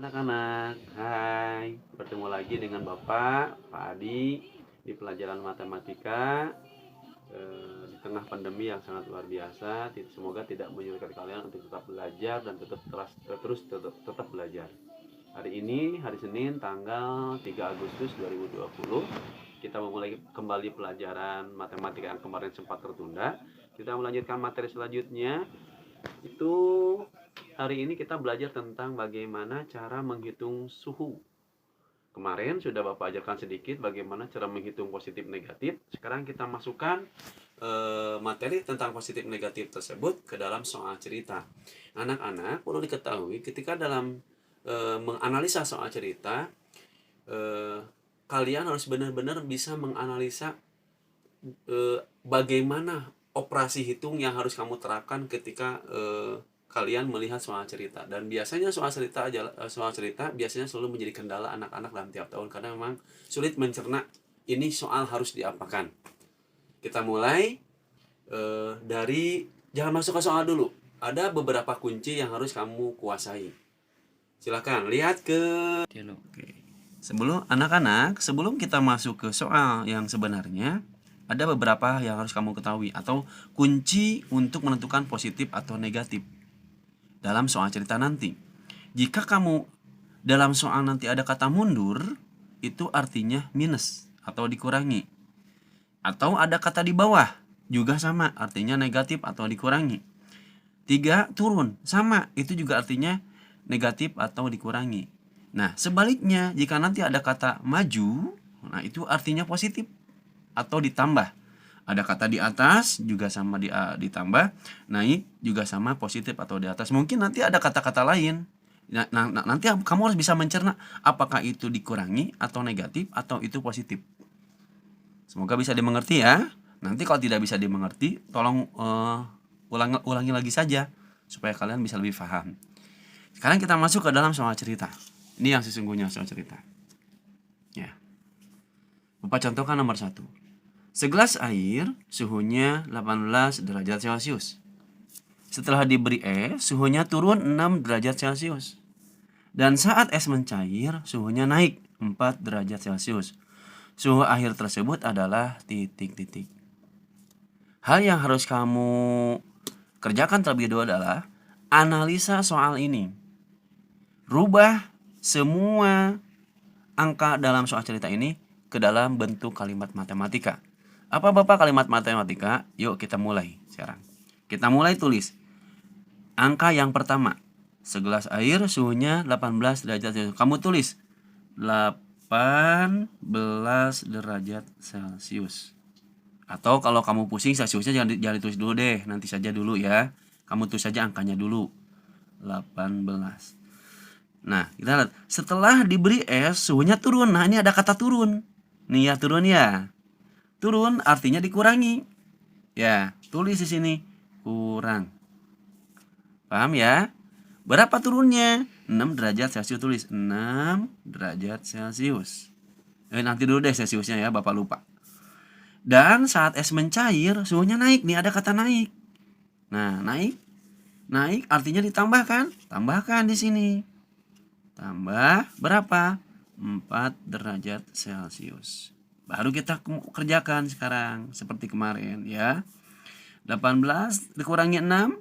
Anak-anak, hai, bertemu lagi dengan Bapak, Pak Adi, di pelajaran matematika di tengah pandemi yang sangat luar biasa. Semoga tidak menyulitkan kalian untuk tetap belajar dan tetap belajar. Hari ini, hari Senin, tanggal 3 Agustus 2020, kita memulai kembali pelajaran matematika yang kemarin sempat tertunda. Kita melanjutkan materi selanjutnya, itu hari ini kita belajar tentang bagaimana cara menghitung suhu. Kemarin sudah Bapak ajarkan sedikit bagaimana cara menghitung positif negatif. Sekarang kita masukkan materi tentang positif negatif tersebut ke dalam soal cerita. Anak-anak perlu diketahui ketika dalam menganalisa soal cerita, kalian harus benar-benar bisa menganalisa bagaimana operasi hitung yang harus kamu terapkan ketika kalian melihat soal cerita. Dan biasanya soal cerita biasanya selalu menjadi kendala anak-anak dalam tiap tahun karena memang sulit mencerna ini soal harus diapakan. Kita mulai dari jangan masuk ke soal dulu. Ada beberapa kunci yang harus kamu kuasai. Silakan lihat ke Oke. Sebelum kita masuk ke soal yang sebenarnya, ada beberapa yang harus kamu ketahui atau kunci untuk menentukan positif atau negatif dalam soal cerita nanti. Jika kamu dalam soal nanti ada kata mundur, itu artinya minus atau dikurangi. Atau ada kata di bawah, juga sama, artinya negatif atau dikurangi. 3 turun, sama, itu juga artinya negatif atau dikurangi. Nah, sebaliknya jika nanti ada kata maju, nah itu artinya positif atau ditambah. Ada kata di atas juga sama ditambah, naik juga sama positif atau di atas. Mungkin nanti ada kata-kata lain. Nanti kamu harus bisa mencerna apakah itu dikurangi atau negatif atau itu positif. Semoga bisa dimengerti ya. Nanti kalau tidak bisa dimengerti, tolong ulangi lagi saja supaya kalian bisa lebih paham. Sekarang kita masuk ke dalam soal cerita. Ini yang sesungguhnya soal cerita. Ya. Bapak contohkan nomor 1. Segelas air suhunya 18 derajat Celcius. Setelah diberi es, suhunya turun 6 derajat Celcius. Dan saat es mencair, suhunya naik 4 derajat Celcius. Suhu air tersebut adalah titik-titik. Hal yang harus kamu kerjakan terlebih dahulu adalah analisa soal ini. Rubah semua angka dalam soal cerita ini ke dalam bentuk kalimat matematika. Apa Bapak kalimat matematika? Yuk kita mulai sekarang. Kita mulai tulis. Angka yang pertama. Segelas air suhunya 18 derajat Celcius. Kamu tulis 18 derajat Celcius. Atau kalau kamu pusing Celciusnya jangan ditulis dulu deh. Nanti saja dulu ya. Kamu tulis saja angkanya dulu. 18. Nah, kita lihat. Setelah diberi es, suhunya turun. Nah, ini ada kata turun. Nih ya, turun ya. Turun artinya dikurangi. Ya, tulis di sini kurang. Paham ya? Berapa turunnya? 6 derajat Celcius, tulis 6 derajat Celcius. Nanti dulu deh Celciusnya ya, Bapak lupa. Dan saat es mencair, suhunya naik. Nih ada kata naik. Nah, naik. Naik artinya ditambahkan. Tambahkan di sini. Tambah berapa? 4 derajat Celcius. Baru kita kerjakan sekarang seperti kemarin ya. 18 dikurangi 6.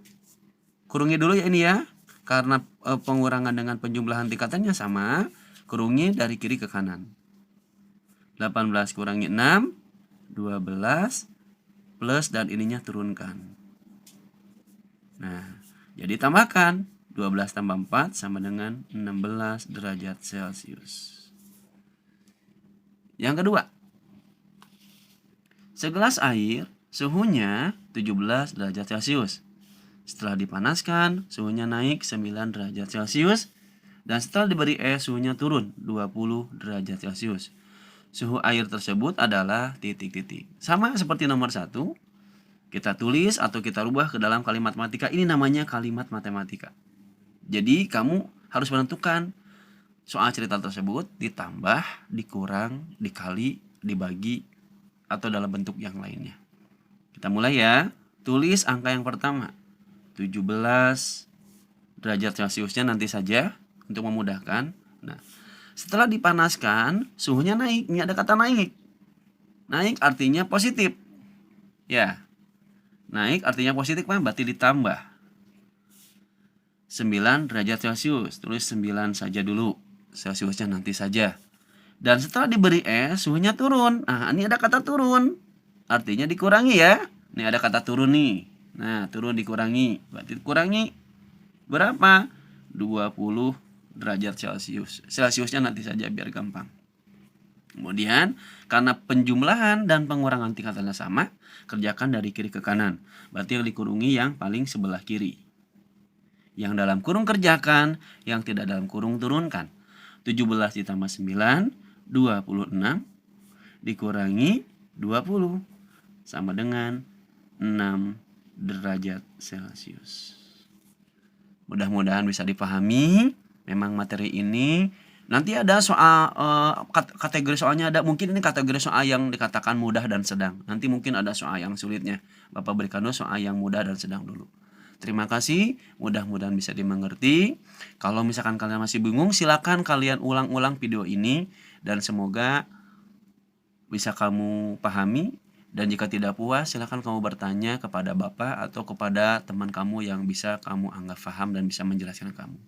Kurungi dulu ya ini ya. Karena pengurangan dengan penjumlahan tingkatannya sama, kurungi dari kiri ke kanan. 18 kurangi 6, 12 plus dan ininya turunkan. Nah, jadi tambahkan 12 tambah 4 sama dengan 16 derajat Celcius. Yang kedua, segelas air suhunya 17 derajat Celcius. Setelah dipanaskan, suhunya naik 9 derajat Celcius. Dan setelah diberi es, suhunya turun 20 derajat Celcius. Suhu air tersebut adalah titik-titik. Sama seperti nomor 1, kita tulis atau kita rubah ke dalam kalimat matematika. Ini namanya kalimat matematika. Jadi kamu harus menentukan soal cerita tersebut ditambah, dikurang, dikali, dibagi, atau dalam bentuk yang lainnya. Kita mulai ya. Tulis angka yang pertama. 17 derajat Celciusnya nanti saja. untuk memudahkan. Nah, setelah dipanaskan, suhunya naik. Ini ada kata naik. Naik artinya positif. Ya. Naik artinya positif kan berarti ditambah. 9 derajat Celcius. Tulis 9 saja dulu. Celciusnya nanti saja. Dan setelah diberi es, suhunya turun. Nah, ini ada kata turun. Artinya dikurangi ya. Ini ada kata turun nih. Nah, turun dikurangi. Berarti dikurangi berapa? 20 derajat Celcius. Celciusnya nanti saja biar gampang. Kemudian, karena penjumlahan dan pengurangan tingkatannya sama, kerjakan dari kiri ke kanan. Berarti yang dikurungi yang paling sebelah kiri. Yang dalam kurung kerjakan, yang tidak dalam kurung turunkan. 17 ditambah 9, 26, dikurangi 20, sama dengan 6 derajat Celcius. Mudah-mudahan bisa dipahami. Memang materi ini nanti ada soal kategori soalnya ada, mungkin ini kategori soal yang dikatakan mudah dan sedang. Nanti mungkin ada soal yang sulitnya. Bapak berikan dulu soal yang mudah dan sedang dulu. Terima kasih, mudah-mudahan bisa dimengerti. Kalau misalkan kalian masih bingung, silakan kalian ulang-ulang video ini dan semoga bisa kamu pahami. Dan jika tidak puas, silakan kamu bertanya kepada Bapak atau kepada teman kamu yang bisa kamu anggap paham dan bisa menjelaskan kamu.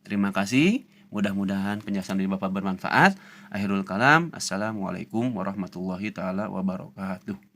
Terima kasih. Mudah-mudahan penjelasan dari Bapak bermanfaat. Akhirul kalam. Assalamualaikum warahmatullahi taala wabarakatuh.